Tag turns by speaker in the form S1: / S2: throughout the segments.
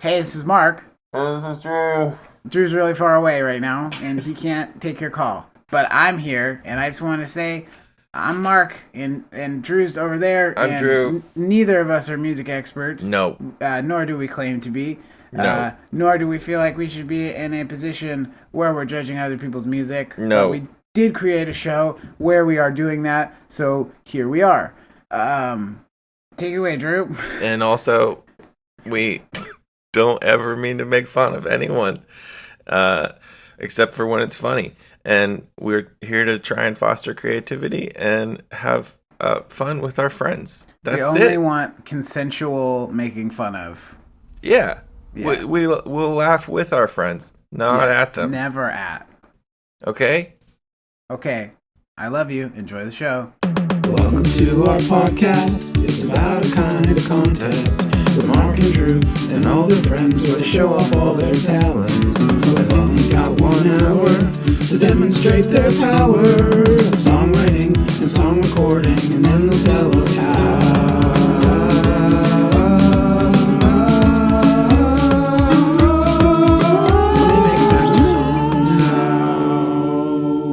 S1: Hey, this is Mark.
S2: Hey, this is Drew.
S1: Drew's really far away right now, and he can't take your call. But I'm here, and I just want to say I'm Mark, and Drew's over there.
S2: I'm
S1: and
S2: Drew.
S1: Neither of us are music experts.
S2: No.
S1: Nor do we claim to be.
S2: No.
S1: Nor do we feel like we should be in a position where we're judging other people's music.
S2: No.
S1: But we did create a show where we are doing that, so here we are. Take it away, Drew.
S2: And also, we don't ever mean to make fun of anyone, except for when it's funny. And we're here to try and foster creativity and have fun with our friends. That's it.
S1: We only want consensual making fun of.
S2: Yeah. We'll laugh with our friends, not at them.
S1: Never at.
S2: Okay?
S1: Okay. I love you. Enjoy the show.
S3: Welcome to our podcast. It's about a kind of contest with Mark and Drew and all their friends where they show off all their talents. They've only got 1 hour to demonstrate their power of songwriting and song recording, and then they'll tell us how.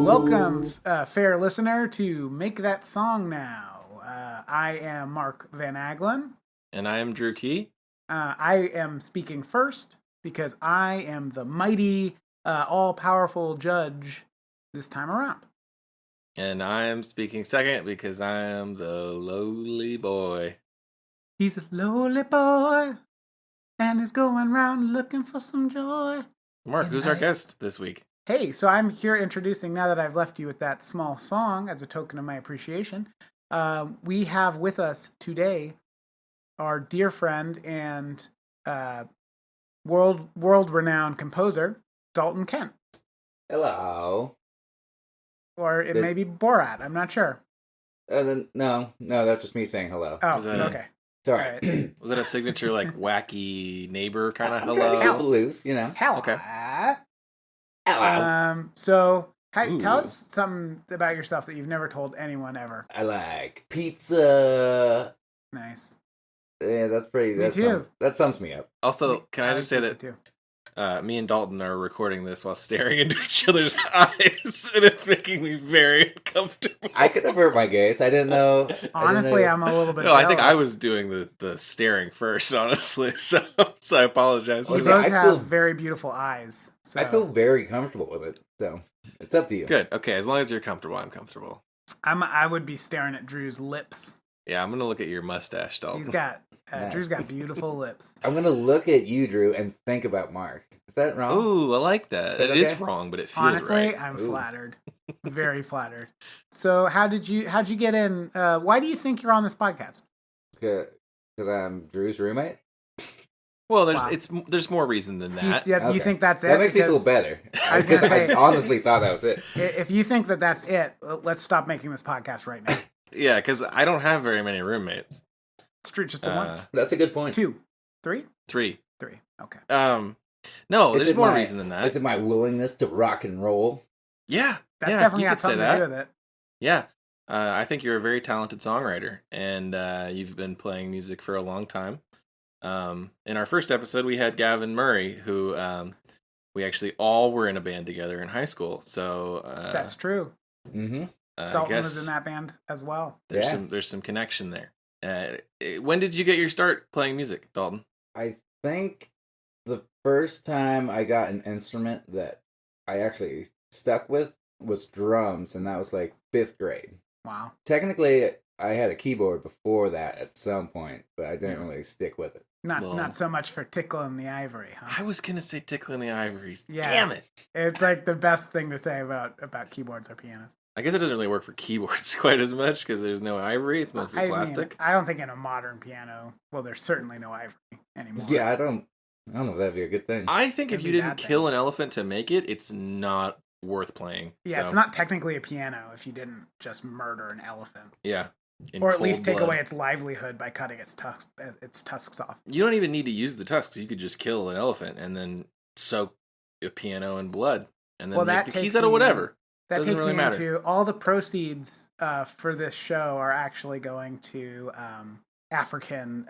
S1: Welcome, fair listener, to Make That Song Now. I am Mark Van Aglen.
S2: And I am Drew Key.
S1: I am speaking first because I am the mighty, all-powerful judge this time around.
S2: And I am speaking second because I am the lowly boy.
S1: He's a lowly boy, and he's going around looking for some joy.
S2: Mark, who's our guest this week?
S1: Hey, so I'm here introducing, now that I've left you with that small song as a token of my appreciation, we have with us today our dear friend and world-renowned composer, Dalton Kent.
S4: Hello.
S1: Or it may be Borat, I'm not sure.
S4: No, that's just me saying hello.
S1: Oh,
S2: Was that
S1: okay.
S4: Sorry.
S1: Right.
S2: Was it a signature, like, wacky neighbor kind of
S4: I'm
S2: hello?
S4: trying to keep it loose, you know.
S1: Hello.
S2: Okay.
S4: Hello.
S1: So,
S2: Ooh.
S1: tell us something about yourself that you've never told anyone ever.
S4: I like pizza.
S1: Nice.
S4: Yeah, that's pretty.
S1: Me too.
S4: That sums me up.
S2: Also, can I just say
S1: like
S2: that
S1: too.
S2: me and Dalton are recording this while staring into each other's eyes, and it's making me very uncomfortable.
S4: I could avert my gaze. I didn't know.
S1: Honestly, I'm a little bit
S2: No, I think I
S1: jealous.
S2: was doing the staring first, honestly. So I apologize.
S1: You
S4: Well,
S1: both
S4: I
S1: have
S4: feel-
S1: very beautiful eyes. So.
S4: I feel very comfortable with it. So it's up to you.
S2: Good. Okay, as long as you're comfortable, I'm comfortable.
S1: I would be staring at Drew's lips.
S2: Yeah, I'm gonna look at your mustache, Dalton.
S1: He's got
S4: Nice.
S1: Drew's got beautiful lips.
S4: I'm gonna look at you, Drew, and think about Mark. Is that wrong?
S2: Ooh, I like that.
S4: Is that
S2: It is
S4: okay?
S2: wrong, but it feels
S1: Honestly,
S2: right.
S1: I'm
S4: Ooh.
S1: flattered, very flattered. So how'd you get in? Why do you think you're on this podcast?
S4: Because I'm Drew's roommate.
S2: Well,
S1: Wow.
S2: there's more reason than that.
S1: You
S4: Okay.
S1: think that's it?
S4: That makes me feel
S1: Because
S4: better.
S1: I was gonna
S4: Because I
S1: say-
S4: honestly thought that was it.
S1: If you think that that's it, let's stop making this podcast right now.
S2: Yeah, because I don't have very many roommates.
S1: It's true, just the one,
S4: That's a good point.
S1: 2, 3,
S2: 3.
S1: 3. Okay.
S2: No,
S4: Is
S2: there's
S4: it
S2: more
S4: my-
S2: reason than that.
S4: Is it my willingness to rock and roll?
S2: Yeah,
S1: That's
S2: yeah,
S1: definitely
S2: you
S1: got
S2: could say
S1: something
S2: that.
S1: to do with it.
S2: Yeah, I think you're a very talented songwriter, and you've been playing music for a long time. In our first episode, we had Gavin Murray, who we actually all were in a band together in high school. So
S1: That's true.
S4: Mm-hmm.
S2: I
S1: Dalton
S2: guess
S1: was in that band as well.
S4: Yeah.
S2: there's some connection there. When did you get your start playing music, Dalton?
S4: I think the first time I got an instrument that I actually stuck with was drums, and that was like 5th grade.
S1: Wow.
S4: Technically, I had a keyboard before that at some point, but I didn't really stick with it.
S2: Well-
S1: Not so much for tickling the ivory, huh?
S2: I was gonna say tickling the ivories.
S1: Yeah.
S2: Damn it!
S1: It's like the best thing to say about keyboards or pianos.
S2: I guess it doesn't really work for keyboards quite as much because there's no ivory. It's mostly plastic.
S1: I don't think in a modern piano, well, there's certainly no ivory anymore.
S4: Yeah, I don't know if that'd be a good thing.
S2: I think if
S1: Could
S2: you
S1: be
S2: didn't
S1: that thing.
S2: kill an elephant to make it, it's not worth playing.
S1: Yeah,
S2: So,
S1: it's not technically a piano if you didn't just murder an elephant.
S2: Yeah. in
S1: Or at
S2: cold
S1: least take
S2: blood.
S1: away its livelihood by cutting its tusks off.
S2: You don't even need to use the tusks. You could just kill an elephant and then soak a piano in blood and then
S1: Well,
S2: make
S1: that
S2: the
S1: takes
S2: keys out of
S1: me-
S2: whatever.
S1: That
S2: Doesn't
S1: takes
S2: really
S1: me
S2: matter.
S1: into all the proceeds for this show are actually going to African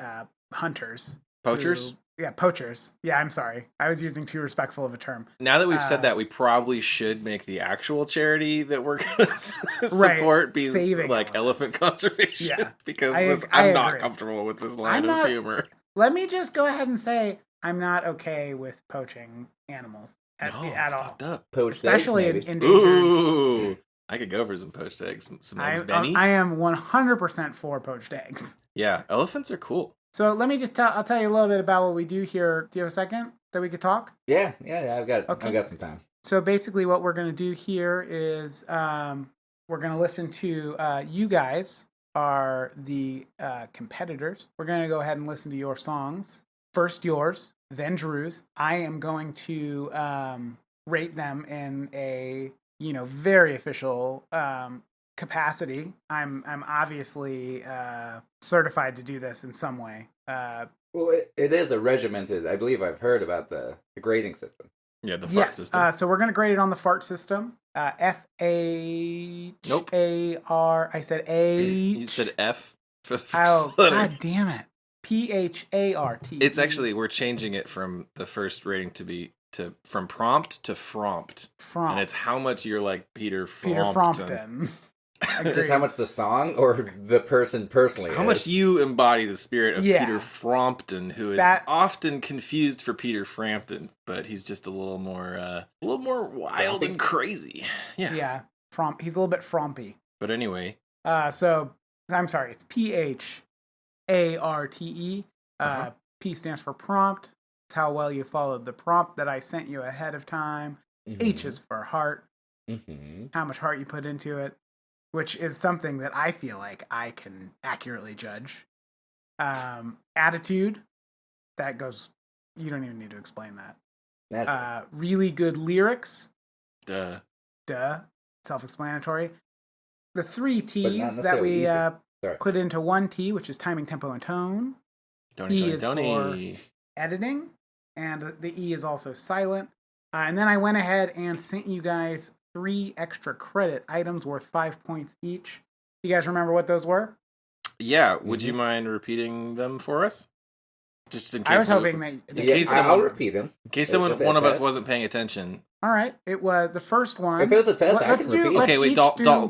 S1: hunters.
S2: Poachers?
S1: who- Yeah, poachers. Yeah, I'm sorry. I was using too respectful of a term.
S2: Now that we've said that, we probably should make the actual charity that we're going to
S1: Right,
S2: support be
S1: saving
S2: like elephant conservation.
S1: Yeah.
S2: Because
S1: I
S2: I'm not
S1: agree.
S2: comfortable with this line
S1: I'm
S2: of
S1: not-
S2: humor.
S1: Let me just go ahead and say I'm not okay with poaching animals at
S2: It's
S1: all.
S2: fucked up.
S4: Poached
S1: Especially
S4: eggs,
S1: in
S4: maybe.
S1: endangered.
S2: Ooh, I could go for some poached eggs, some eggs, Benny.
S1: I am 100% for poached eggs.
S2: Yeah, elephants are cool.
S1: So let me just I'll tell you a little bit about what we do here. Do you have a second that we could talk?
S4: Yeah. I've got some time.
S1: So basically what we're going to do here is we're going to listen to you guys are the competitors. We're going to go ahead and listen to your songs. First yours, then Drew's. I am going to rate them in a very official capacity. I'm obviously certified to do this in some way.
S4: Well, it is a regimented. I believe I've heard about the grading system.
S2: Yeah, the fart system.
S1: So we're going to grade it on the fart system. FHAR.
S2: Nope.
S1: I said A.
S2: You said F for the first letter.
S1: God damn it. PHART.
S2: It's actually, we're changing it from the first rating from prompt to frompt.
S1: Frompt.
S2: And it's how much you're like Peter
S1: Peter
S2: Frompton.
S1: Frampton.
S4: Just how much the song or the person personally
S2: How
S4: is?
S2: much you embody the spirit of
S1: Yeah.
S2: Peter Frompton, who is often confused for Peter Frampton, but he's just a little more wild and crazy. Yeah.
S1: Yeah. He's a little bit frompy.
S2: But anyway.
S1: So I'm sorry, it's PHARTE. P stands for prompt. It's how well you followed the prompt that I sent you ahead of time.
S4: Mm-hmm.
S1: H is for heart.
S4: Mm-hmm.
S1: How much heart you put into it, which is something that I feel like I can accurately judge. Attitude, that goes, you don't even need to explain that. Really good lyrics.
S2: Duh.
S1: Self-explanatory. The 3
S4: But not
S1: T's that we
S4: necessarily
S1: put into 1 T, which is timing, tempo, and tone. E is for editing, and the E is also silent. And then I went ahead and sent you guys 3 extra credit items worth 5 points each. You guys remember what those were?
S2: Yeah, would you mind repeating them for us? Just in case.
S1: I was hoping that.
S4: I'll repeat them.
S2: In case one of us wasn't paying attention.
S1: All right, it was the first one.
S4: If it was a test, I can repeat it.
S2: Okay, wait,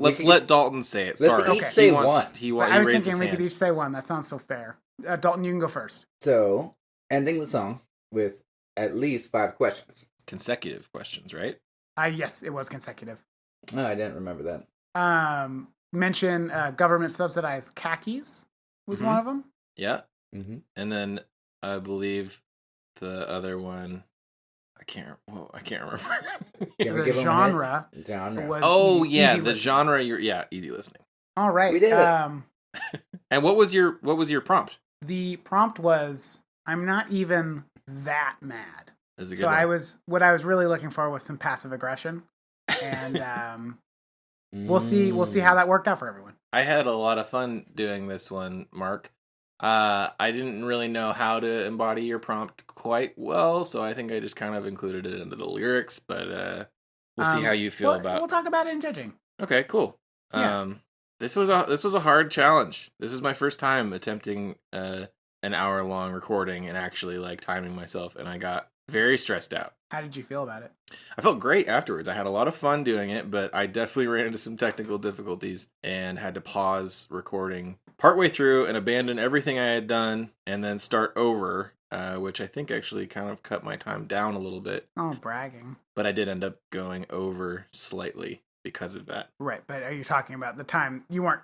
S2: let's let Dalton say it. Sorry.
S4: Let's each say one.
S1: I was thinking we could each say one. That sounds so fair. Dalton, you can go first.
S4: So, ending the song with at least 5 questions.
S2: Consecutive questions, right?
S1: Yes, it was consecutive.
S4: No, I didn't remember that.
S1: Mention government subsidized khakis was one of them.
S2: Yeah.
S4: Mm-hmm.
S2: And then I believe the other one, I can't remember.
S1: The genre was
S2: the genre. Easy listening.
S1: All right.
S4: We did it.
S2: And what was your prompt?
S1: The prompt was, I'm not even that mad.
S2: Is a good
S1: So
S2: one.
S1: what I was really looking for was some passive aggression, and we'll see how that worked out for everyone.
S2: I had a lot of fun doing this one, Mark. I didn't really know how to embody your prompt quite well, so I think I just kind of included it into the lyrics, but we'll see how you feel about it.
S1: We'll talk about it in judging.
S2: Okay, cool.
S1: Yeah.
S2: This was a hard challenge. This is my first time attempting an hour-long recording and actually like timing myself, and I got very stressed out.
S1: How did you feel about it?
S2: I felt great afterwards. I had a lot of fun doing it, but I definitely ran into some technical difficulties and had to pause recording partway through and abandon everything I had done and then start over, which I think actually kind of cut my time down a little bit.
S1: Oh, bragging.
S2: But I did end up going over slightly because of that.
S1: Right, but are you talking about the time you weren't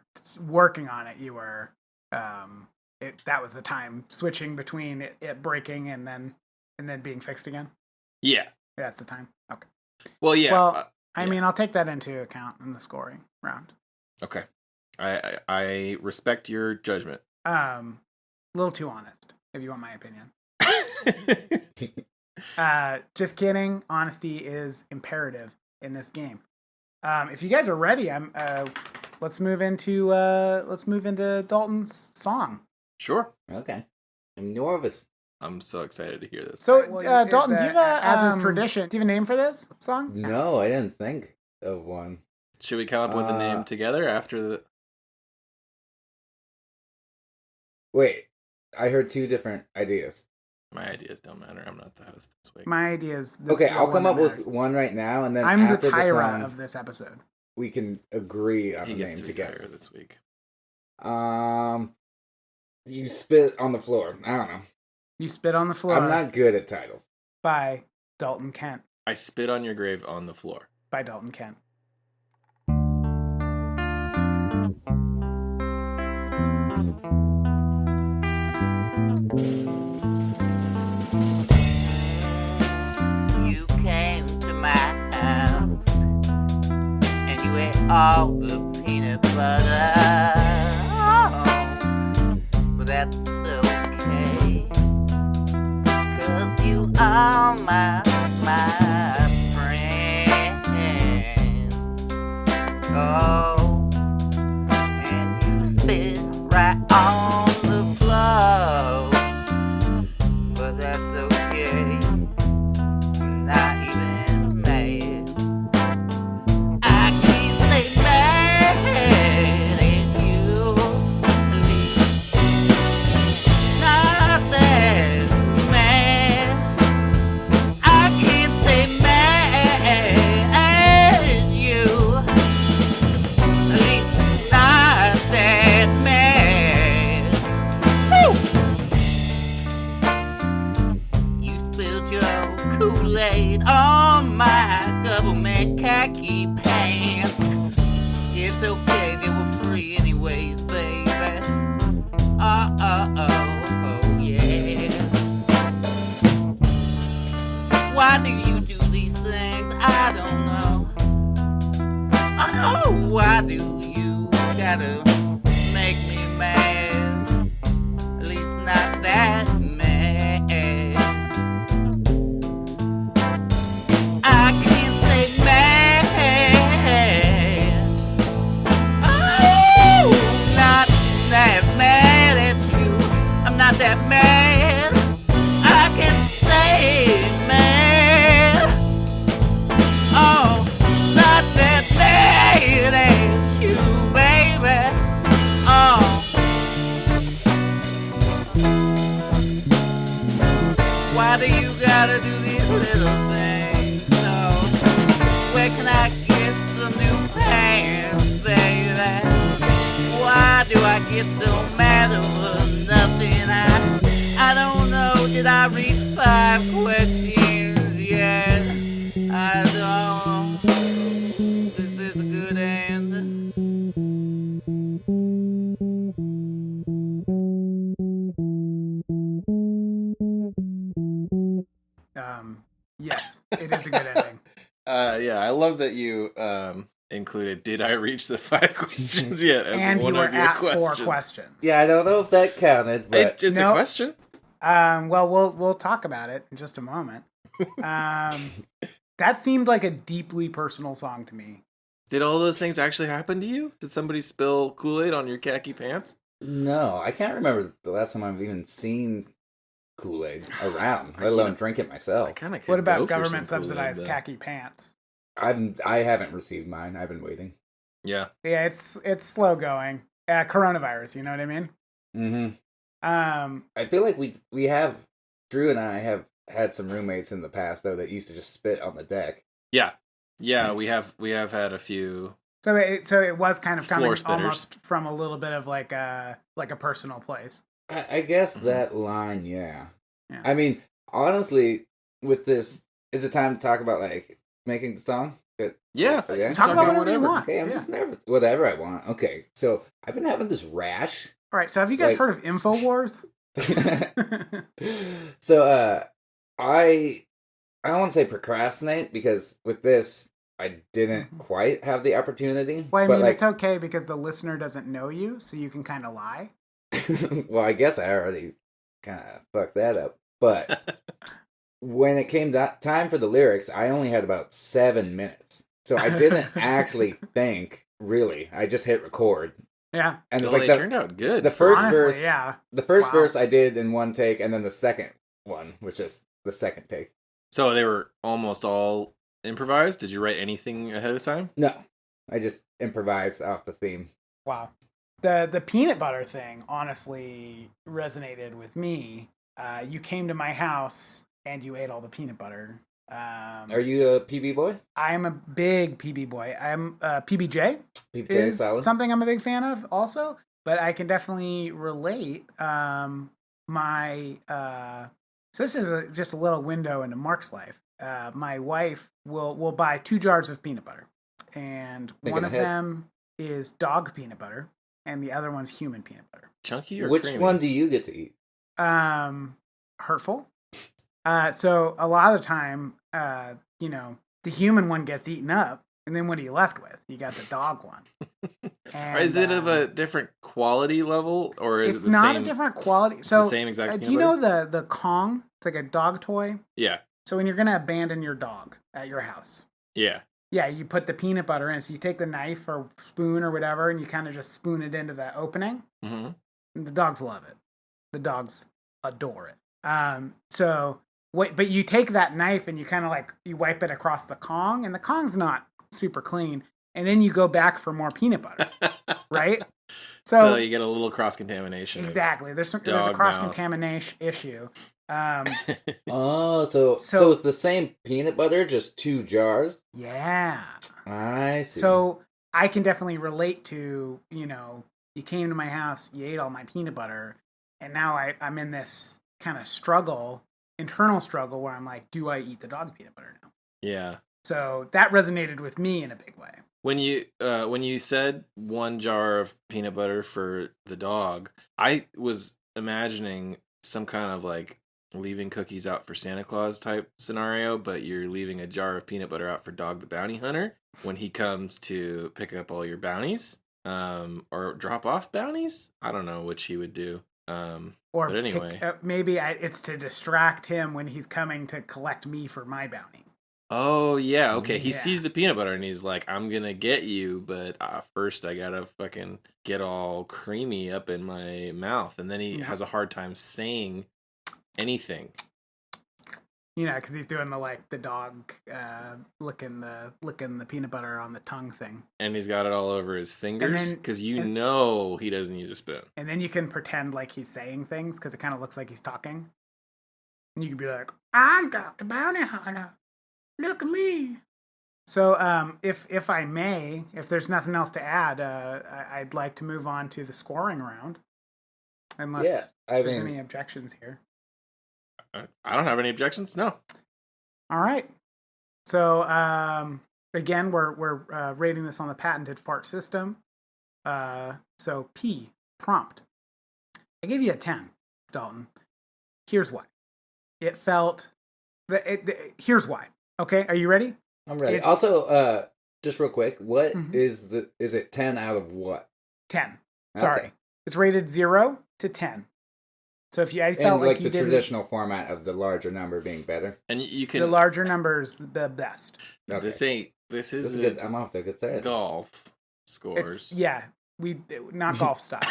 S1: working on it? You were, that was the time switching between it breaking and then being fixed again?
S2: Yeah.
S1: That's the time? Okay.
S2: Well, yeah.
S1: Well, I mean, I'll take that into account in the scoring round.
S2: Okay. I respect your judgment.
S1: A little too honest, if you want my opinion. Just kidding. Honesty is imperative in this game. If you guys are ready, let's move into Dalton's song.
S2: Sure.
S4: Okay. I'm nervous.
S2: I'm so excited to hear this.
S1: So, Dalton, do you have as is tradition, do you have a name for this song?
S4: No, I didn't think of one.
S2: Should we come up with a name together after the...
S4: Wait, I heard 2 different ideas.
S2: My ideas don't matter. I'm not the host this week.
S1: My idea is
S4: Okay, I'll come up with one right now, and then
S1: I'm
S4: after
S1: the Tyra
S4: song,
S1: of this episode.
S4: we can agree on
S2: He
S4: a
S2: gets
S4: name
S2: to
S4: together.
S2: retire this week.
S4: You spit on the floor. I don't know.
S1: You Spit on the Floor
S4: I'm not good at titles.
S1: by Dalton Kent.
S2: I spit on your grave on the floor.
S1: By Dalton Kent.
S5: You came to my house and you ate all the peanut butter. Oh, but that's okay, 'cause you are my friend. Oh, and you spit right on the floor, but that's okay. Not even mad. I can't stay mad at you. Not that mad. I can't stay mad at you. At least not that mad. Woo! You spilled your Kool-Aid on my government khaki pants. It's okay, they were free anyways, baby. Oh, yeah. Why do you do these things? I don't know. Oh, why do you gotta make me mad? At least not that mad. I can't stay mad. Oh, not that mad at you. I'm not that mad. I can't stay mad. Oh, not that mad at you, baby. Oh. Why do you gotta do these little things? No. Where can I get some new pants, baby? Why do I get so mad over nothing? I don't know. Did I read 5 questions yet? I don't know. Is this a good end?
S1: Yes, it is a good ending.
S2: Yeah, I love that you included "Did I reach the 5 questions yet?" as
S1: And you
S2: one
S1: were
S2: of your
S1: at
S2: questions.
S1: 4 questions.
S4: Yeah, I don't know if that counted, but
S2: It's
S1: No.
S2: a question.
S1: Well, we'll talk about it in just a moment. That seemed like a deeply personal song to me.
S2: Did all those things actually happen to you? Did somebody spill Kool-Aid on your khaki pants?
S4: no, I can't remember the last time I've even seen Kool-Aid around, let alone drink it myself.
S2: I kind of.
S1: What about government subsidized khaki pants?
S4: I haven't received mine. I've been waiting.
S2: Yeah.
S1: Yeah, it's slow going. Coronavirus, you know what I mean?
S4: Mm-hmm.
S1: Um,
S4: I feel like we have Drew and I have had some roommates in the past though that used to just spit on the deck.
S2: Yeah. We have had a few.
S1: so it was kind of coming
S2: Floor spitters.
S1: almost from a little bit of like a personal place.
S4: I guess that line, yeah.
S1: Yeah.
S4: I mean, honestly, with this, is it time to talk about like making the song?
S2: Yeah.
S4: Okay.
S1: Talk about
S2: about
S1: whatever you
S2: whatever.
S1: want.
S4: Okay, I'm
S1: Yeah.
S4: just nervous. Whatever I want. Okay, so I've been having this rash.
S1: All right, so have you guys
S4: Like-
S1: heard of InfoWars?
S4: So I don't want to say procrastinate because with this I didn't quite have the opportunity.
S1: Well, I
S4: but
S1: mean,
S4: like,
S1: it's okay because the listener doesn't know you, so you can kind of lie.
S4: well, I guess I already kind of fucked that up. But when it came time for the lyrics, I only had about 7 minutes, so I didn't actually think really. I just hit record,
S1: Yeah,
S4: and
S2: Well,
S4: it's like
S2: they turned out good.
S4: the first
S1: honestly,
S4: verse.
S1: yeah.
S4: The first
S1: Wow.
S4: verse I did in one take, and then the second one was just the second take.
S2: So they were almost all improvised. Did you write anything ahead of time?
S4: No, I just improvised off the theme.
S1: Wow. The peanut butter thing honestly resonated with me You came to my house and you ate all the peanut butter.
S4: Are you a PB boy?
S1: I'm a big PB boy. I'm PBJ.
S4: PBJ
S1: Is
S4: salad?
S1: something I'm a big fan of also, but I can definitely relate. So this is just a little window into Mark's life. My wife will buy 2 jars of peanut butter, and
S4: Thinking
S1: one of
S4: ahead.
S1: them is dog peanut butter, and the other one's human peanut butter.
S2: Chunky or
S4: Which
S2: creamy?
S4: one do you get to eat?
S1: Hurtful. So a lot of the time, the human one gets eaten up, and then what are you left with? You got the dog one. And,
S2: Is it of a different quality level, or is
S1: it's
S2: it the
S1: not
S2: same?
S1: a different quality.
S2: It's
S1: So
S2: the same exact
S1: do
S2: peanut
S1: you know
S2: butter?
S1: the Kong? It's like a dog toy.
S2: Yeah,
S1: So when you're gonna abandon your dog at your house,
S2: yeah.
S1: yeah, you put the peanut butter in. So you take the knife or spoon or whatever, and you kind of just spoon it into that opening.
S2: Mm-hmm.
S1: And the dogs love it. The dogs adore it. But you take that knife and you kind of like you wipe it across the Kong, and the Kong's not super clean. And then you go back for more peanut butter, right?
S2: So you get a little cross contamination.
S1: Exactly. There's a
S2: dog
S1: cross
S2: mouth.
S1: contamination issue.
S4: Oh, so it's the same peanut butter, just 2 jars?
S1: Yeah.
S4: I see.
S1: So I can definitely relate to, you came to my house, you ate all my peanut butter, and now I'm in this kind of internal struggle where I'm like, do I eat the dog peanut butter now?
S2: Yeah.
S1: So that resonated with me in a big way.
S2: When you said 1 jar of peanut butter for the dog, I was imagining some kind of like leaving cookies out for Santa Claus type scenario, but you're leaving a jar of peanut butter out for Dog the Bounty Hunter when he comes to pick up all your bounties, or drop off bounties. I don't know which he would do.
S1: Or
S2: but anyway,
S1: maybe it's to distract him when he's coming to collect me for my bounty.
S2: oh yeah, okay. He
S1: Yeah.
S2: sees the peanut butter and he's like, "I'm gonna get you, but first I gotta fucking get all creamy up in my mouth." And then he has a hard time saying anything.
S1: Because he's doing the dog licking the peanut butter on the tongue thing.
S2: And he's got it all over his fingers
S1: then-
S2: because he doesn't use a spoon.
S1: And then you can pretend like he's saying things because it kind of looks like he's talking. And you can be like, "I'm Dr. Bounty Hunter. Look at me." So, if I may, if there's nothing else to add, I'd like to move on to the scoring round. Unless there's any objections here.
S2: I don't have any objections. No.
S1: All right. So, again, we're rating this on the patented fart system. So P, prompt. I gave you a 10, Dalton. Here's why. It felt. Here's why. Okay, are you ready?
S4: I'm ready.
S1: It's-
S4: Also, just real quick, what
S1: Mhm.
S4: is it 10 out of what?
S1: 10. Sorry.
S4: Okay.
S1: It's rated 0 to 10. So if I
S4: And
S1: felt
S4: like
S1: like
S4: the
S1: you didn't,
S4: traditional format of the larger number being better.
S2: And you
S1: the
S2: can.
S1: larger number is the best.
S4: Okay.
S2: This ain't. This
S4: This
S2: is
S4: is good. I'm off to a good start.
S2: golf scores.
S1: We not golf style.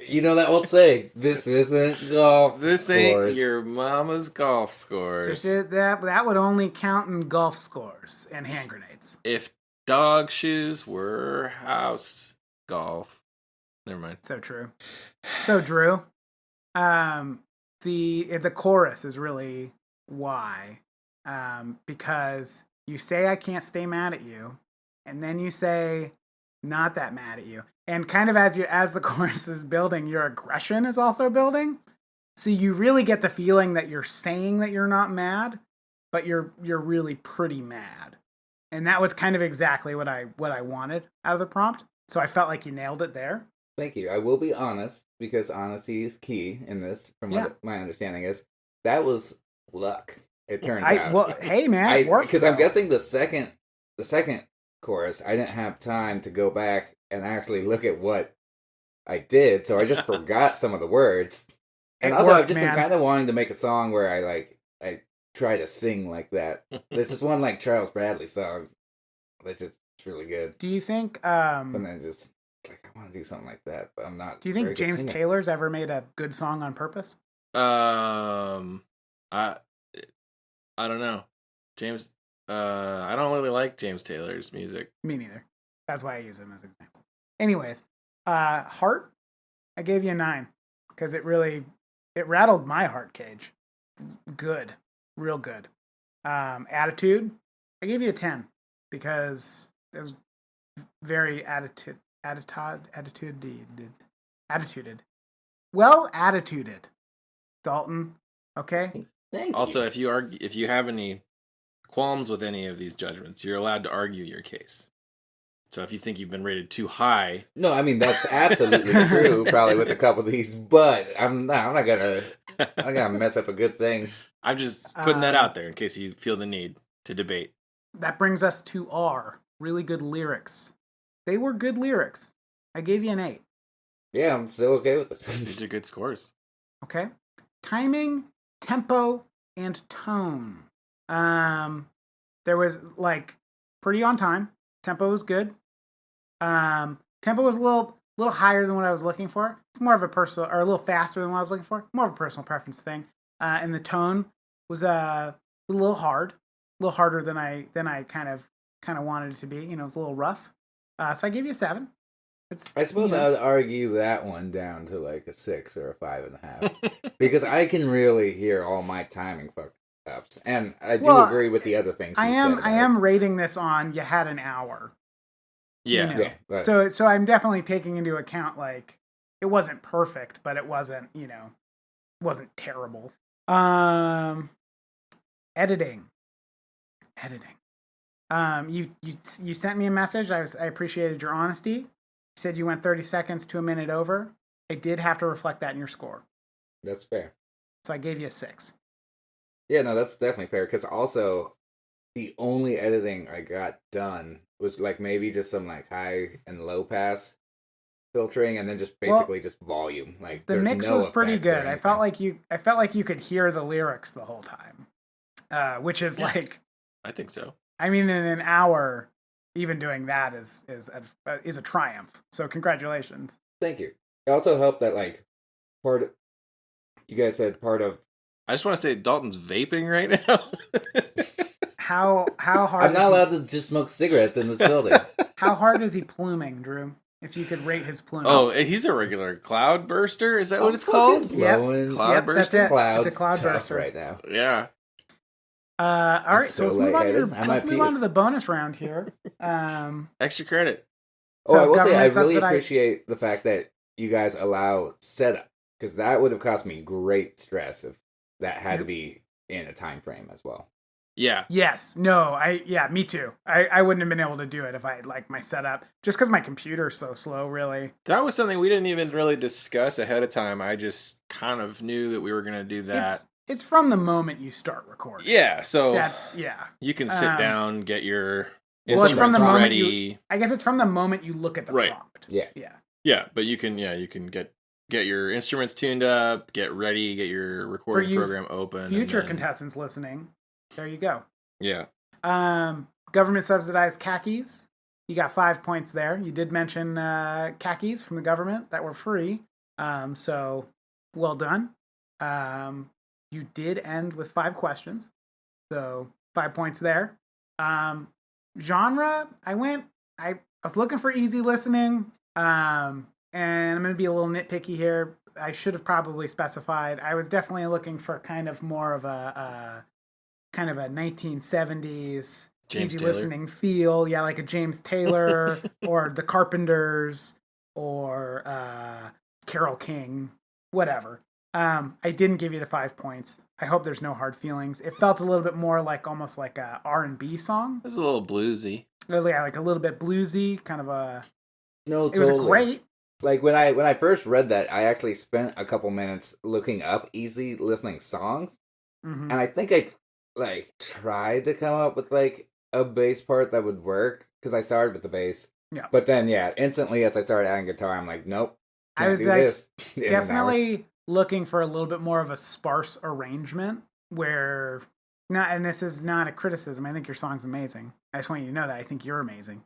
S4: You know that old saying, this isn't golf
S2: This ain't
S4: scores.
S2: your mama's golf scores.
S1: That would only count in golf scores and hand grenades.
S2: If dog shoes were house golf. Never mind.
S1: So true. So Drew, the chorus is really why, because you say I can't stay mad at you, and then you say not that mad at you, and kind of as the chorus is building, your aggression is also building. So you really get the feeling that you're saying that you're not mad, but you're really pretty mad, and that was kind of exactly what I wanted out of the prompt. So I felt like you nailed it there.
S4: Thank you. I will be honest, because honesty is key in this, from what my understanding is. That was luck, it turns out.
S1: Well, hey man, it worked.
S4: Because I'm
S1: though.
S4: guessing the second chorus, I didn't have time to go back and actually look at what I did, so I just forgot some of the words. And
S1: It
S4: also, I've
S1: worked,
S4: just
S1: man.
S4: been kind of wanting to make a song where I try to sing like that. There's this one Charles Bradley song that's just really good.
S1: Do you think?
S4: And then just I want to do something like that, but I'm not.
S1: Do you
S4: very
S1: think
S4: good
S1: James
S4: singer.
S1: Taylor's ever made a good song on purpose?
S2: I don't know. James. I don't really like James Taylor's music.
S1: Me neither. That's why I use him as an example. Anyways, Heart, I gave you a 9 because it It rattled my heart cage. Good. Real good. Attitude, I gave you a 10 because it was very attituded. Well attituded. Dalton, okay?
S4: Thank
S6: Also,
S4: you.
S6: if you have any qualms with any of these judgments, you're allowed to argue your case. So if you think you've been rated too high,
S4: No, I mean that's absolutely true. Probably with a couple of these, but I'm not gonna mess up a good thing.
S6: I'm just putting that out there in case you feel the need to debate.
S1: That brings us to R. Really good lyrics. They were good lyrics. I gave you an 8.
S4: Yeah, I'm still okay with this.
S6: These are good scores.
S1: Okay. Timing, tempo, and tone. There was like pretty on time. Tempo was good. Tempo was a little higher than what I was looking for. It's more of a personal, or a little faster than what I was looking for. More of a personal preference thing. And the tone was a little harder than I kind of wanted it to be. You know, it's a little rough. So I gave you a 7.
S4: I suppose I would argue that one down to like a 6 or a 5.5 because I can really hear all my timing fuck ups, and I do agree with the other things.
S1: I am rating this on you had an hour.
S6: Yeah.
S1: You know?
S4: Yeah. Right.
S1: So I'm definitely taking into account like it wasn't perfect, but it wasn't wasn't terrible. Editing. You sent me a message. I appreciated your honesty. You said you went 30 seconds to a minute over. I did have to reflect that in your score.
S4: That's fair.
S1: So I gave you a 6.
S4: Yeah, no, that's definitely fair. Because also, the only editing I got done was like maybe just some like high and low pass filtering, and then just basically just volume. Like
S1: the mix was pretty good. I felt like you could hear the lyrics the whole time, which is like,
S6: I think so.
S1: I mean, in an hour, even doing that is a triumph. So congratulations.
S4: Thank you. It also helped that like you guys said part of.
S6: I just want to say Dalton's vaping right now.
S1: How hard?
S4: I'm not allowed to just smoke cigarettes in this building.
S1: How hard is he pluming, Drew? If you could rate his pluming.
S6: Oh, he's a regular cloud burster. Is that what it's called?
S1: Yep.
S6: Cloud burster.
S1: That's it.
S4: Clouds
S1: It's a cloud
S4: tough
S1: burster
S4: right now.
S6: Yeah.
S1: All right, so let's move on to the bonus round here.
S6: Extra credit.
S4: Oh,
S1: So
S4: I will say I
S1: government
S4: really
S1: subsidized-
S4: appreciate the fact that you guys allow setup, because that would have cost me great stress if that had to be in a time frame as well.
S6: Yeah.
S1: Yes. No. Me too. I wouldn't have been able to do it if I had like my setup, just because my computer's so slow. Really.
S6: That was something we didn't even really discuss ahead of time. I just kind of knew that we were going to do that.
S1: It's from the moment you start recording.
S6: Yeah. So
S1: That's
S6: you can sit down, get your
S1: Well, it's from the moment
S6: ready.
S1: I guess it's from the moment you look at the
S6: Right.
S1: prompt.
S4: Yeah.
S1: Yeah.
S6: Yeah, but you can get your instruments tuned up, get ready, get your recording program open.
S1: Future
S6: and then-
S1: contestants listening, there you go.
S6: Yeah.
S1: Government subsidized khakis. You got 5 points there. You did mention khakis from the government that were free. So well done. You did end with 5 questions. So 5 points there. Genre, I was looking for easy listening. And I'm going to be a little nitpicky here. I should have probably specified. I was definitely looking for kind of more of a 1970s
S6: James
S1: easy
S6: Taylor.
S1: listening feel. Yeah, like a James Taylor or the Carpenters or Carole King, whatever. I didn't give you the 5 points. I hope there's no hard feelings. It felt a little bit more like almost like a R&B song.
S6: It's a little bluesy.
S1: Yeah, like a little bit bluesy, kind of a.
S4: No,
S1: It was
S4: totally.
S1: great.
S4: Like when I first read that, I actually spent a couple minutes looking up easy listening songs,
S1: Mhm.
S4: and I think I like tried to come up with like a bass part that would work because I started with the bass.
S1: Yeah.
S4: But then instantly as I started adding guitar, I'm like, nope.
S1: I
S4: Can't
S1: was
S4: do
S1: like,
S4: this in an hour.
S1: definitely looking for a little bit more of a sparse arrangement where and this is not a criticism. I think your song's amazing. I just want you to know that I think you're amazing.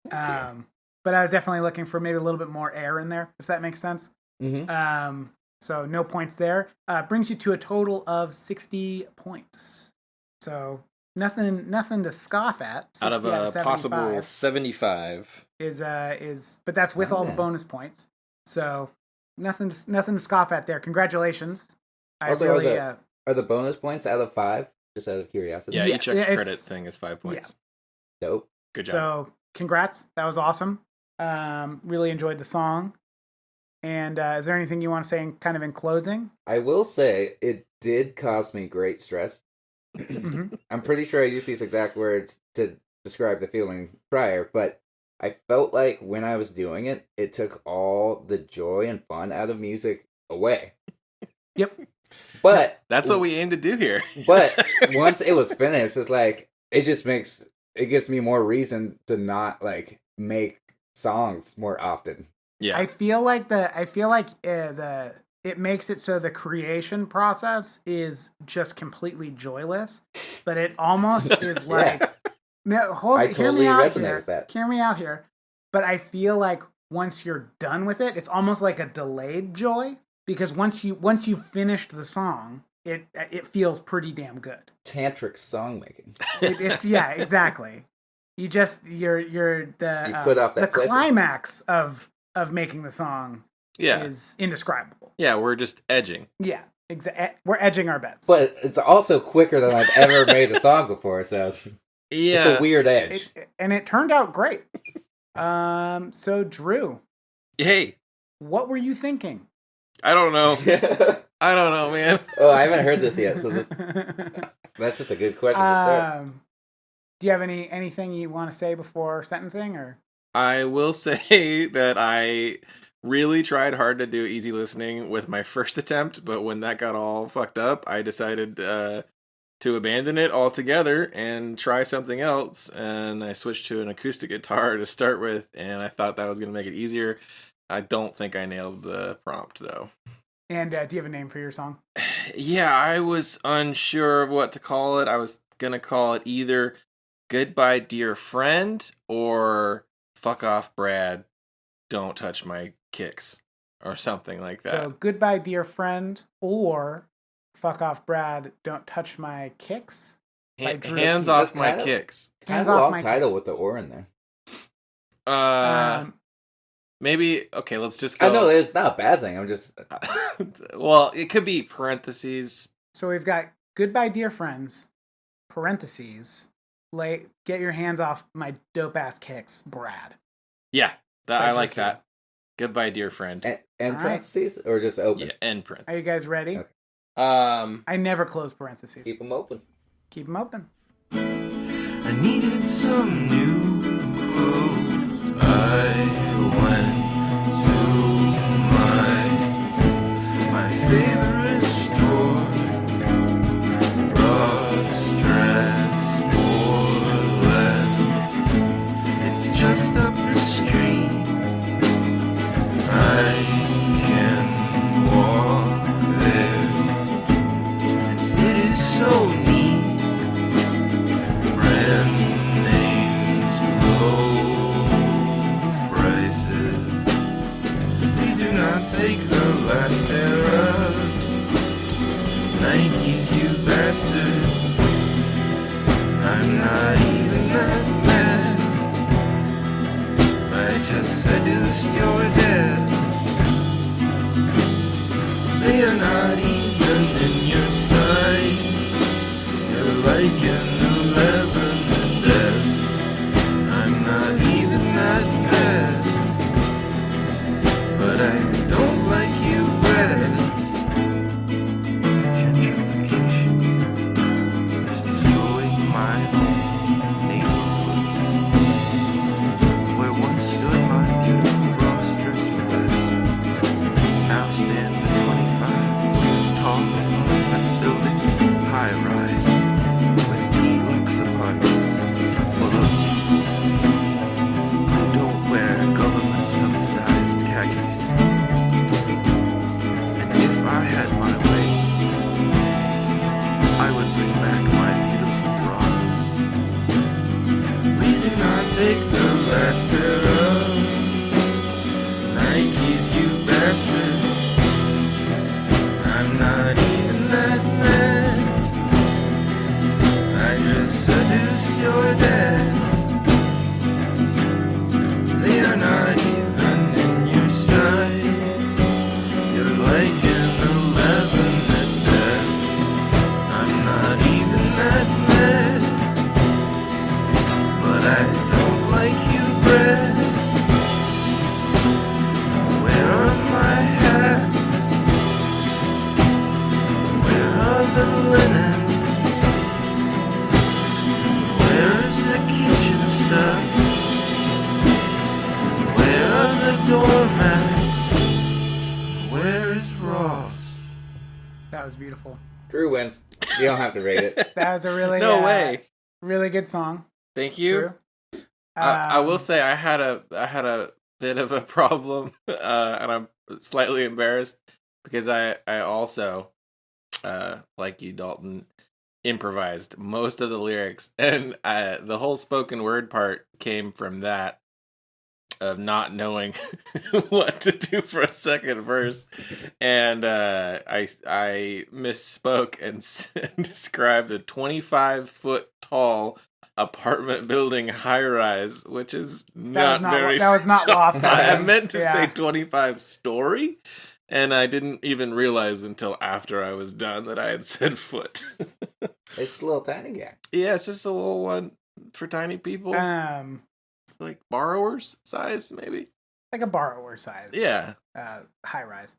S4: Thank you.
S1: But I was definitely looking for maybe a little bit more air in there, if that makes sense.
S4: Mhm.
S1: So no points there. Brings you to a total of 60 points. So nothing to scoff at. 60
S6: Out of a
S1: 75
S6: possible 75.
S1: but that's with all the
S4: Okay.
S1: bonus points. So nothing to scoff at there. Congratulations. I
S4: Also,
S1: really,
S4: are the bonus points out of 5? Just out of curiosity.
S6: Yeah,
S1: Yeah,
S6: each extra
S1: it's-
S6: credit thing is 5 points.
S4: Dope.
S6: Good job.
S1: so congrats. That was awesome. Really enjoyed the song. And is there anything you want to say kind of in closing?
S4: I will say it did cause me great stress.
S1: Mhm.
S4: I'm pretty sure I used these exact words to describe the feeling prior, but I felt like when I was doing it, it took all the joy and fun out of music away.
S1: Yep.
S4: But
S6: That's what we aim to do here.
S4: But once it was finished, it's like it gives me more reason to not like make songs more often.
S6: Yeah.
S1: I feel like it makes it so the creation process is just completely joyless, but it almost is like no,
S4: I
S1: hear
S4: totally
S1: me out
S4: resonate
S1: here.
S4: with that.
S1: Hear me out here. But I feel like once you're done with it, it's almost like a delayed joy because once you finished the song, it feels pretty damn good.
S4: Tantric song making.
S1: It's yeah, exactly. You're the
S4: You put off that
S1: the
S4: pleasure.
S1: climax of making the song
S6: Yeah.
S1: is indescribable.
S6: Yeah, we're just edging.
S1: Yeah, we're edging our bets.
S4: But it's also quicker than I've ever made a song before, so
S6: Yeah.
S4: it's a weird edge.
S1: And it turned out great. So Drew,
S6: Hey,
S1: what were you thinking?
S6: I don't know. I don't know, man.
S4: Oh, I haven't heard this yet, so that's just a good question to start.
S1: Do you have anything you want to say before sentencing or?
S6: I will say that I really tried hard to do easy listening with my first attempt, but when that got all fucked up, I decided to abandon it altogether and try something else. And I switched to an acoustic guitar to start with, and I thought that was going to make it easier. I don't think I nailed the prompt, though.
S1: And do you have a name for your song?
S6: Yeah, I was unsure of what to call it. I was going to call it either Goodbye Dear Friend or Fuck Off Brad, Don't Touch My Kicks or something like that.
S1: So Goodbye Dear Friend or Fuck Off Brad, Don't Touch My Kicks. by Drew.
S6: Hands
S4: That's
S6: off my
S4: kind of-
S6: kicks.
S4: Kind
S1: Hands
S4: of a
S1: off
S4: long
S1: my
S4: title
S1: kicks.
S4: with the or in there.
S6: Maybe, okay, let's just go.
S4: I know it's not a bad thing. I'm just
S6: Well, it could be parentheses.
S1: So we've got Goodbye Dear Friends, parentheses, get your hands off my dope ass kicks, Brad.
S6: Yeah,
S1: By
S6: I
S1: Drew
S6: like
S1: King.
S6: that. Goodbye, dear friend.
S4: and
S1: All right.
S4: parentheses or just open.
S6: Yeah, end print.
S1: Are you guys ready?
S4: Okay.
S1: I never close parentheses.
S4: Keep them open.
S1: Keep them open.
S3: I needed some new clothes. I went to my favorite store. Ross dress for less. It's just up the street. I can walk there. And it is so neat. Brand names low prices.
S1: That was beautiful.
S4: Drew wins. You don't have to rate it.
S1: That was a really
S6: No way.
S1: really good song.
S6: Thank you.
S1: Drew.
S6: I will say I had a bit of a problem, and I'm slightly embarrassed because I also, like you, Dalton, improvised most of the lyrics, and the whole spoken word part came from that of not knowing what to do for a second verse, and I misspoke and described a 25-foot tall apartment building high rise, which is
S1: That
S6: not
S1: was not lost on
S6: I
S1: him.
S6: meant to
S1: Yeah.
S6: say 25 story, and I didn't even realize until after I was done that I had said foot.
S4: It's a little tiny guy.
S6: Yeah, it's just a little one for tiny people, like borrowers size, maybe.
S1: Like a borrower size.
S6: Yeah.
S1: High rise.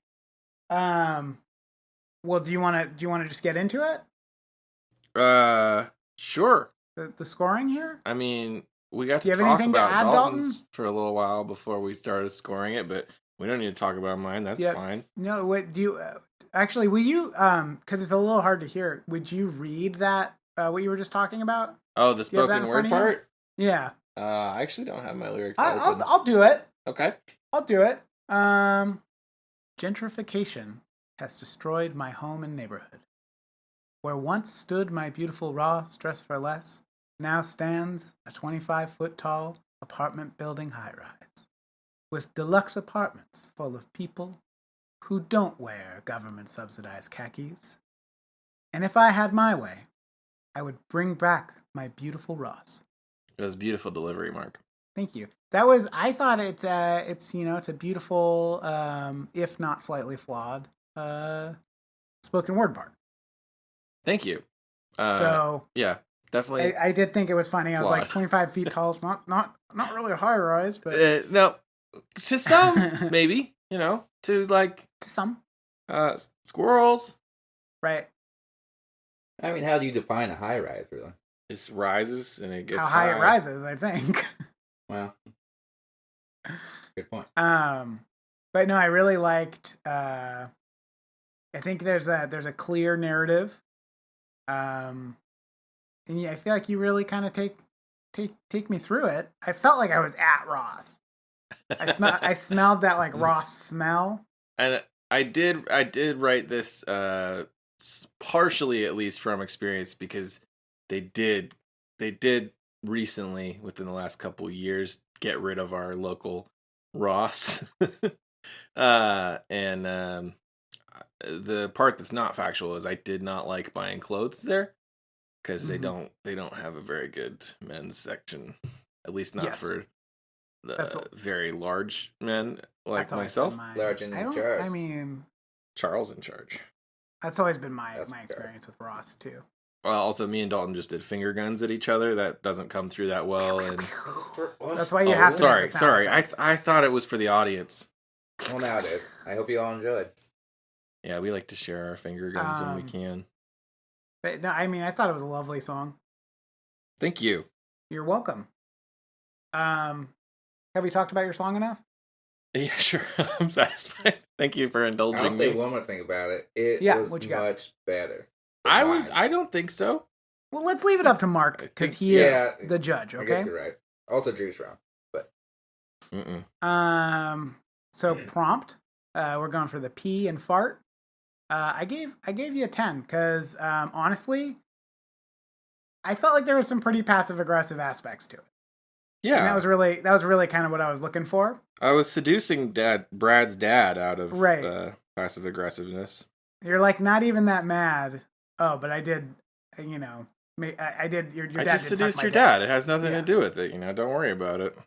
S1: Well, do you want to just get into it?
S6: Sure.
S1: The scoring here?
S6: I mean, we got
S1: Do you
S6: to
S1: have
S6: talk
S1: anything to
S6: about
S1: add,
S6: Dalton's
S1: Dalton?
S6: for a little while before we started scoring it, but we don't need to talk about mine. That's
S1: Yeah.
S6: fine.
S1: No, what do you actually? Will you? Because it's a little hard to hear. Would you read that? What you were just talking about?
S6: Oh, the
S1: Do you have that
S6: spoken
S1: in
S6: word
S1: front of you?
S6: part?
S1: Yeah,
S6: I actually don't have my lyrics
S1: I'll
S6: open.
S1: I'll do it.
S6: Okay.
S1: I'll do it. Gentrification has destroyed my home and neighborhood. Where once stood my beautiful Ross, dressed for less, now stands a 25-foot tall apartment building high-rise, with deluxe apartments full of people who don't wear government-subsidized khakis. And if I had my way, I would bring back my beautiful Ross.
S6: It was beautiful delivery, Mark.
S1: Thank you. That was. I thought it's it's a beautiful, if not slightly flawed, spoken word part.
S6: Thank you.
S1: So
S6: Yeah, definitely.
S1: I did think it was funny. I was like,
S6: Flawed.
S1: 25 feet tall is not really a high rise, but
S6: No, to some, maybe, to like
S1: to some,
S6: squirrels.
S1: right?
S4: I mean, how do you define a high rise, really?
S6: It rises and it gets
S1: How high it rises, I think.
S4: Well, good point.
S1: But no, I really liked. I think there's a clear narrative. And yeah, I feel like you really kind of take me through it. I felt like I was at Ross. I smelled that like Ross smell.
S6: And I did write this partially, at least from experience, because they did recently, within the last couple years, get rid of our local Ross. And the part that's not factual is I did not like buying clothes there because they don't have a very good men's section, at least not
S1: Yes.
S6: for
S1: That's
S6: the
S1: what-
S6: very large men like
S1: That's always
S6: myself.
S1: been my-
S4: Large and
S1: I
S4: in
S1: don't-
S4: charge.
S1: I mean,
S6: Charles in charge.
S1: that's always been my
S4: That's
S1: my
S4: fair.
S1: experience with Ross too.
S6: Well, also me and Dalton just did finger guns at each other. That doesn't come through that well. And
S1: That's why you have to.
S6: sorry,
S1: make the sound
S6: sorry.
S1: effect.
S6: I thought it was for the audience.
S4: Well, now it is. I hope you all enjoyed.
S6: Yeah, we like to share our finger guns when we
S1: Um,
S6: can.
S1: But no, I mean, I thought it was a lovely song.
S6: Thank you.
S1: You're welcome. Have we talked about your song enough?
S6: Yeah, sure. I'm satisfied. Thank you for indulging
S4: I'll say
S6: me.
S4: one more thing about it. It
S1: Yeah,
S4: was
S1: what you got?
S4: much better. than mine.
S6: I don't think so.
S1: Well, let's leave it up to Mark because
S6: think-
S1: he
S4: yeah,
S1: is the judge.
S4: I guess
S1: Okay.
S4: you're right. Also, Drew's wrong. But
S6: Mm-mm.
S1: So prompt. We're going for the pee and fart. I gave you a 10 because honestly, I felt like there was some pretty passive aggressive aspects to it.
S6: Yeah,
S1: And that was really kind of what I was looking for.
S6: I was seducing Brad's dad out of
S1: Right.
S6: passive aggressiveness.
S1: You're like not even that mad. Oh, but I did. I did. Your
S6: I
S1: dad
S6: just
S1: did suck
S6: seduced
S1: my
S6: your
S1: dick.
S6: dad. It has nothing
S1: Yeah.
S6: to do with it. Don't worry about it.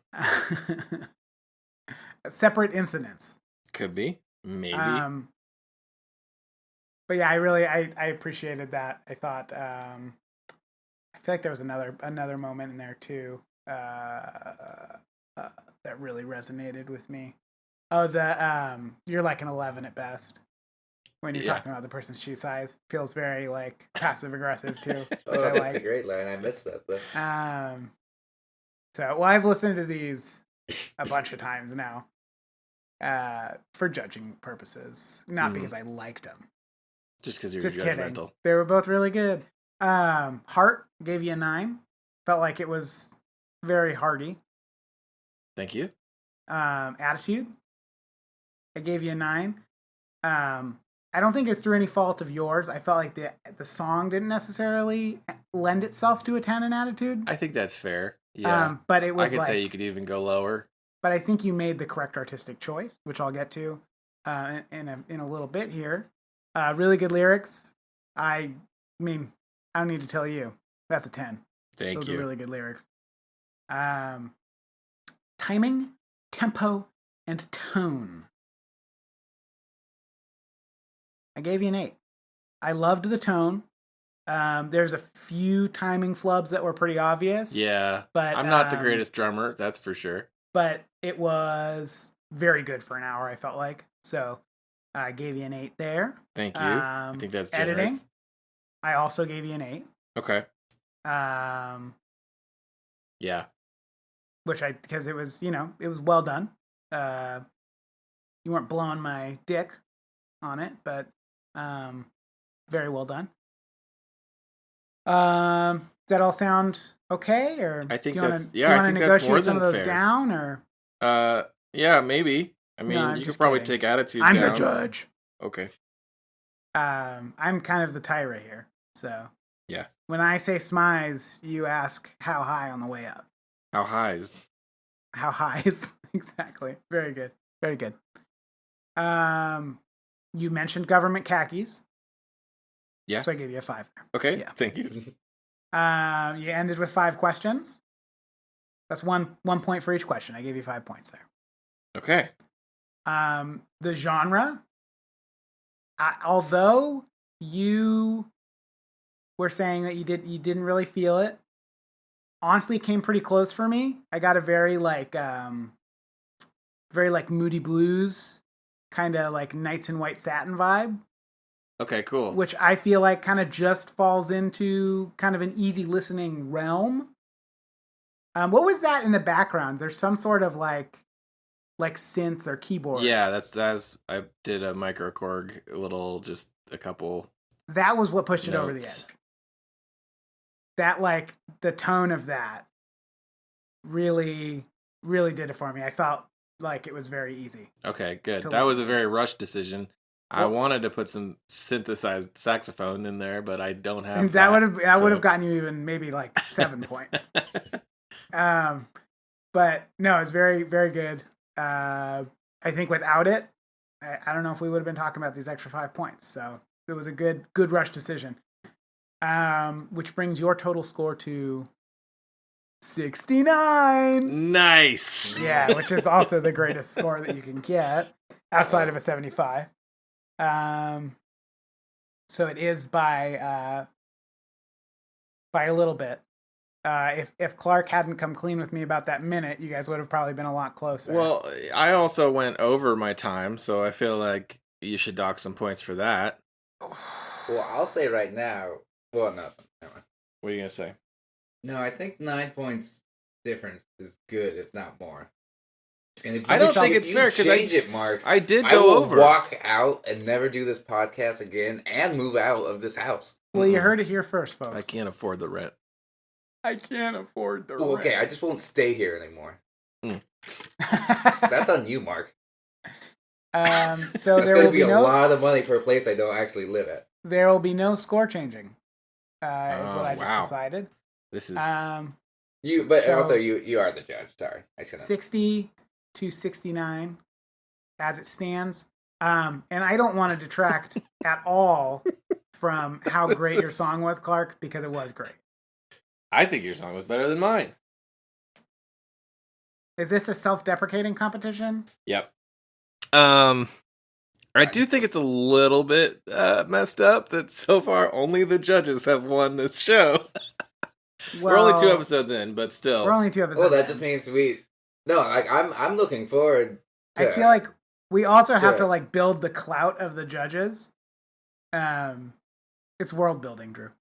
S1: Separate incidents.
S6: Could be, maybe.
S1: But yeah, I appreciated that. I thought I feel like there was another moment in there too that really resonated with me. Oh, the you're like an 11 at best when you're
S6: Yeah.
S1: talking about the person's shoe size. Feels very like passive aggressive too, which
S4: oh,
S1: I
S4: that's
S1: like.
S4: a great line. I missed that. Though.
S1: So, well, I've listened to these a bunch of times now for judging purposes, not
S6: Mhm.
S1: because I liked them.
S6: Just because you're
S1: Just kidding.
S6: judgmental.
S1: They were both really good. Heart gave you a 9. Felt like it was very hearty.
S6: Thank you.
S1: Attitude, I gave you a 9. I don't think it's through any fault of yours. I felt like the song didn't necessarily lend itself to a 10 in attitude.
S6: I think that's fair. Yeah.
S1: But it was
S6: I could say you could even go lower.
S1: But I think you made the correct artistic choice, which I'll get to in a little bit here. Really good lyrics. I mean, I don't need to tell you. That's a 10.
S6: Thank
S1: Those
S6: you.
S1: are really good lyrics. Timing, tempo, and tone. I gave you an 8. I loved the tone. There's a few timing flubs that were pretty obvious.
S6: Yeah.
S1: But
S6: I'm not the greatest drummer, that's for sure.
S1: But it was very good for an hour, I felt like. So I gave you an 8 there.
S6: Thank you. I think that's generous.
S1: Editing, I also gave you an 8.
S6: Okay. Yeah.
S1: Because it was, it was well done. You weren't blowing my dick on it, but very well done. Does that all sound okay? Or
S6: I think
S1: do you
S6: that's
S1: wanna, do you wanna negotiate some of those down, or
S6: yeah, maybe. I mean,
S1: I'm
S6: you could
S1: just
S6: probably
S1: kidding.
S6: take attitudes
S1: I'm
S6: down.
S1: the judge.
S6: Okay.
S1: I'm kind of the tyra here, so
S6: Yeah.
S1: when I say smize, you ask how high on the way up.
S6: How high is?
S1: How high is exactly? Very good, very good. You mentioned government khakis.
S6: Yeah.
S1: So I gave you a 5 there.
S6: Okay.
S1: Yeah.
S6: Thank you.
S1: You ended with 5 questions. That's one point for each question. I gave you 5 points there.
S6: Okay.
S1: The genre, although you were saying that you didn't really feel it, honestly, it came pretty close for me. I got a very Moody Blues, kind of like Knights in White Satin vibe.
S6: Okay, cool.
S1: Which I feel like kind of just falls into kind of an easy listening realm. What was that in the background? There's some sort of like synth or keyboard.
S6: Yeah, that's I did a microKORG just a couple.
S1: That was what pushed it over the
S6: notes.
S1: edge. That the tone of that really, really did it for me. I felt like it was very easy.
S6: Okay, good.
S1: to
S6: That was
S1: listen
S6: a
S1: to.
S6: very rushed decision. I
S1: Well-
S6: wanted to put some synthesized saxophone in there, but I don't have
S1: And that would have gotten you even maybe 7 points. But no, it's very, very good. I think without it, I don't know if we would have been talking about these extra 5 points. So it was a good rush decision. Which brings your total score to 69.
S6: Nice.
S1: Yeah, which is also the greatest score that you can get outside of a 75. So it is by a little bit. If Clark hadn't come clean with me about that minute, you guys would have probably been a lot closer.
S6: Well, I also went over my time, so I feel like you should dock some points for that.
S4: Well, I'll say right now. Well, nothing. Never mind.
S6: What are you gonna say?
S4: No, I think 9 points difference is good, if not more. And if
S6: I don't think it's fair, 'cause
S4: change it, Mark.
S6: I did
S4: I
S6: go
S4: will
S6: over.
S4: walk out and never do this podcast again, and move out of this house.
S1: Well, you heard it here first, folks.
S6: I can't afford the rent.
S1: I can't afford the
S4: Well, okay, I
S1: rent.
S4: just won't stay here anymore.
S6: Mm.
S4: That's on you, Mark.
S1: So
S4: That's
S1: there
S4: going
S1: will
S4: to
S1: be
S4: be a
S1: no
S4: lot of money for a place I don't actually live at.
S1: there will be no score changing. Is what I just
S6: wow.
S1: decided.
S6: This is
S4: But
S1: So-
S4: also you are the judge. Sorry, I shouldn't.
S1: 60 to 69 as it stands. And I don't want to detract at all from how great your song was, Clark, because it was great.
S6: I think your song was better than mine.
S1: Is this a self-deprecating competition?
S6: Yep. I do think it's a little bit messed up that so far only the judges have won this show. We're only 2 episodes in, but still.
S1: We're only 2 episodes.
S4: Well, that
S1: in.
S4: just means we. No, I'm looking forward to.
S1: I feel like we also have
S4: Yeah.
S1: to build the clout of the judges. It's world building, Drew.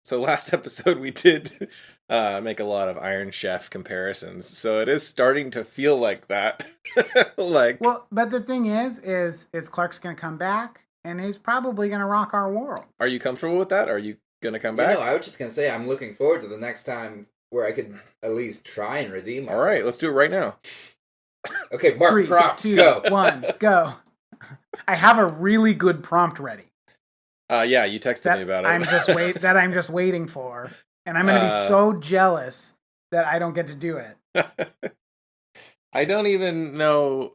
S6: So last episode we did make a lot of Iron Chef comparisons. So it is starting to feel like that.
S1: Well, but the thing is Clark's gonna come back and he's probably going to rock our world.
S6: Are you comfortable with that? Are you gonna come
S4: You
S6: back?
S4: know, I was just gonna say I'm looking forward to the next time where I could at least try and redeem myself.
S6: All right, let's do it right now.
S4: Okay, Mark,
S1: 3,
S4: prompt,
S1: 2,
S4: go.
S1: 1, go. I have a really good prompt ready.
S6: Yeah, you texted me about it.
S1: I'm just waiting for, and I'm going to be so jealous that I don't get to do it.
S6: I don't even know.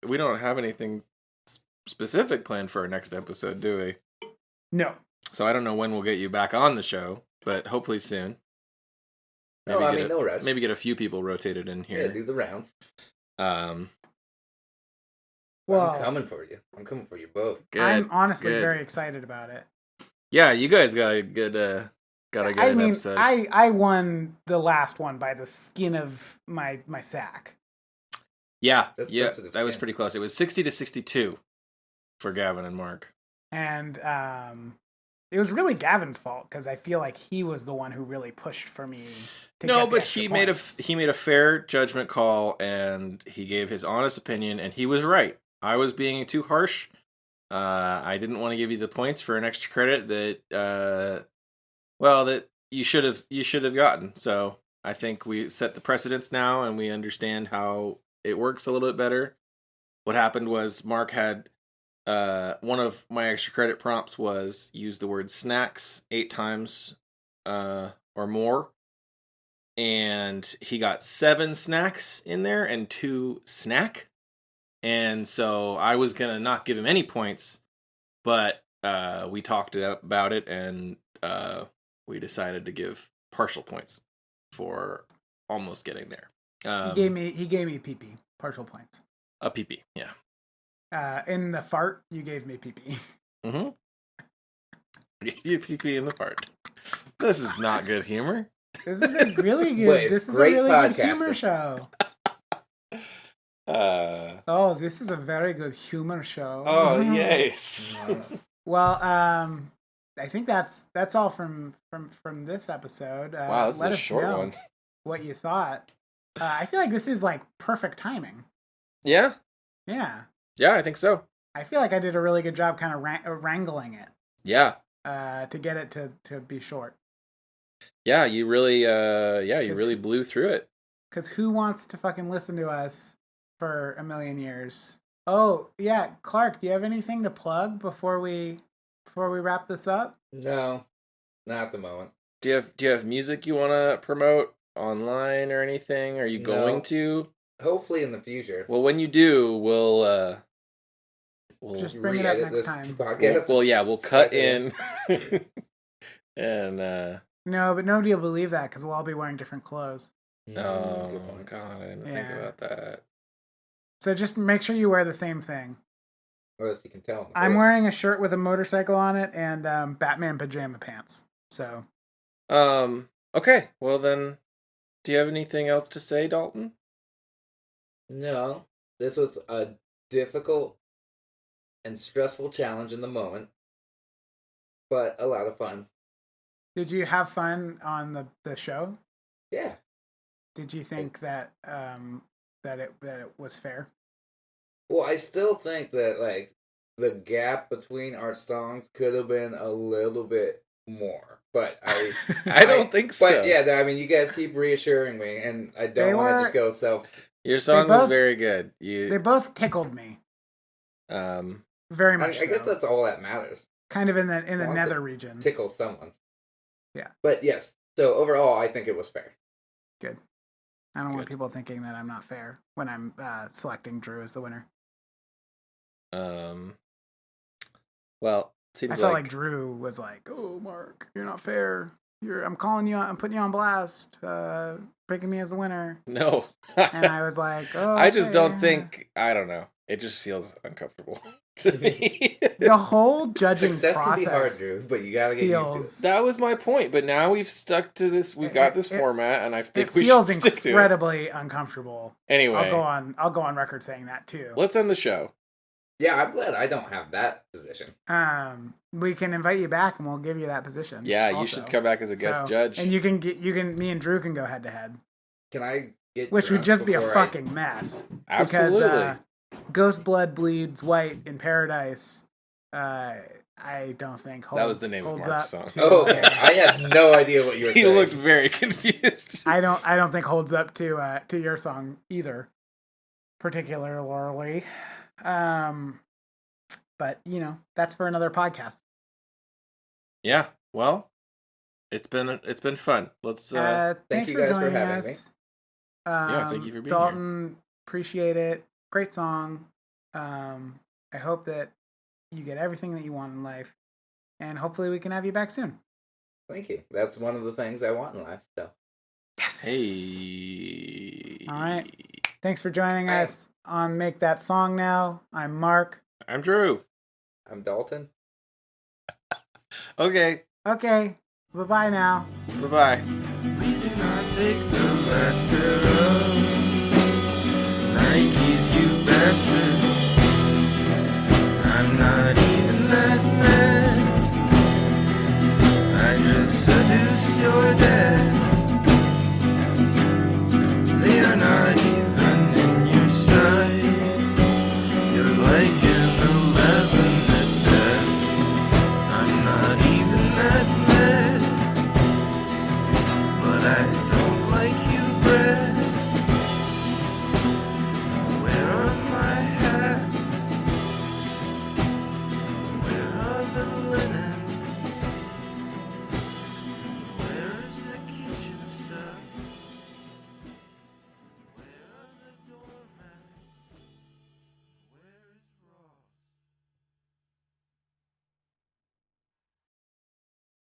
S6: We don't have anything specific planned for our next episode, do we?
S1: No.
S6: So I don't know when we'll get you back on the show, but hopefully soon.
S4: No, I mean, no rush.
S6: Maybe get a few people rotated in
S4: Yeah,
S6: here.
S4: do the rounds.
S1: Well,
S4: I'm coming for you. I'm coming for you both.
S6: Good,
S1: I'm honestly
S6: good.
S1: very excited about it.
S6: Yeah, you guys got a good episode.
S1: I won the last one by the skin of my sack.
S6: Yeah,
S4: That's
S6: yeah,
S4: sensitive
S6: that was
S4: skin.
S6: pretty close. It was 60-62 for Gavin and Mark.
S1: And it was really Gavin's fault because I feel like he was the one who really pushed for me.
S6: No, but he made a fair judgment call, and he gave his honest opinion, and he was right. I was being too harsh. I didn't want to give you the points for an extra credit that that you should have gotten. So I think we set the precedence now, and we understand how it works a little bit better. What happened was Mark had one of my extra credit prompts was use the word snacks 8 times or more. And he got 7 snacks in there and 2 snack. And so I was going to not give him any points, but we talked about it, and we decided to give partial points for almost getting there.
S1: He gave me PP, partial points.
S6: A PP, yeah.
S1: In the fart, you gave me PP.
S6: Mm-hmm. You PP in the fart. This is not good humor.
S1: This is a really good.
S4: But it's
S1: this is a
S4: great
S1: really good
S4: podcasting.
S1: humor show. Oh, this is a very good humor show.
S6: Oh, yes.
S1: Well, I think that's all from this episode.
S6: Wow, this is
S1: let
S6: a
S1: us
S6: short
S1: know
S6: one.
S1: what you thought. I feel like this is like perfect timing.
S6: Yeah,
S1: Yeah,
S6: I think so.
S1: I feel like I did a really good job kind of wrangling it.
S6: Yeah.
S1: To get it to be short.
S6: Yeah, you really really blew through it.
S1: Because who wants to fucking listen to us for a million years? Oh, yeah, Clark, do you have anything to plug before we wrap this up?
S4: No, not at the moment.
S6: Do you have music you want to promote online or anything? Are you
S4: No.
S6: going to?
S4: Hopefully in the future.
S6: Well, when you do, we'll
S1: Just bring it up
S4: Re-edit
S1: next
S4: this
S1: time.
S4: podcast.
S6: we'll cut
S4: Spice
S6: in
S4: it
S6: and
S1: No, but nobody will believe that because we'll all be wearing different clothes.
S6: oh
S4: Good point.
S6: god, I didn't think
S1: Yeah.
S6: about that.
S1: So just make sure you wear the same thing.
S4: Or else you can tell. in the
S1: I'm
S4: voice.
S1: wearing a shirt with a motorcycle on it and Batman pajama pants. So
S6: Okay, well then, do you have anything else to say, Dalton?
S4: No, this was a difficult and stressful challenge in the moment, but a lot of fun.
S1: did you have fun on the show?
S4: Yeah.
S1: Did you think that it was fair?
S4: Well, I still think that like the gap between our songs could have been a little bit more, but
S6: I don't think so.
S4: But yeah, I mean, you guys keep reassuring me, and I
S1: They
S4: don't want
S1: were-
S4: to just go self.
S6: Your song
S1: both-
S6: was very good.
S1: They both tickled me very
S4: I
S1: much.
S4: guess
S1: so.
S4: that's all that matters.
S1: kind of in the
S4: As long as
S1: nether
S4: it
S1: regions.
S4: Tickle someone.
S1: Yeah.
S4: But yes, so overall, I think it was fair.
S1: Good. I don't want
S6: Good.
S1: people thinking that I'm not fair when I'm selecting Drew as the winner.
S6: Well, it seems
S1: I felt like Drew was like, "Oh, Mark, you're not fair. I'm calling you. I'm putting you on blast. Picking me as the winner."
S6: no.
S1: And I was like, "Oh."
S6: I just
S1: okay,
S6: don't
S1: yeah."
S6: think. I don't know. It just feels uncomfortable to me.
S1: the whole judging
S4: Success
S1: process
S4: can be hard, Drew, but you gotta get used
S1: feels.
S6: That was my point. But now we've stuck to this. We've got this
S1: It-
S6: format, and I think
S1: It
S6: we
S1: feels
S6: should stick to it.
S1: incredibly uncomfortable.
S6: Anyway,
S1: I'll go on record saying that too.
S6: let's end the show.
S4: to it. Yeah, I'm glad I don't have that position.
S1: We can invite you back and we'll give you that position.
S6: Yeah, you
S1: also.
S6: should come back as a guest
S1: So-
S6: judge.
S1: And me and Drew can go head to head,
S4: Can I get
S1: which would
S4: drunk
S1: just be a
S4: before I-
S1: fucking mess.
S6: Absolutely.
S1: Because Ghost Blood Bleeds White in Paradise I don't think holds,
S6: That was the name of
S1: holds
S6: Mark's
S1: up
S6: song.
S1: to-
S4: Oh, I had no idea what you were
S6: He
S4: saying.
S6: looked very confused.
S1: I don't think holds up to your song either, particularly. But you know, that's for another podcast.
S6: Yeah. Well, it's been fun. Let's.
S1: Thanks
S4: you
S1: for
S4: guys for
S1: joining
S4: having
S1: us.
S6: Yeah, thank you for being
S1: Dalton, appreciate it. Great song. I hope that you get everything that you want in life, and hopefully we can have you back soon.
S4: Thank you. That's one of the things I want in life. So
S6: Hey.
S1: All right. Thanks for joining
S4: Hi.
S1: us on Make That Song Now. I'm Mark.
S6: I'm Drew.
S4: I'm Dalton.
S6: Okay.
S1: Okay. Bye-bye now.
S6: Bye bye.
S3: Please do not take the last pair of Nikes, you bastard.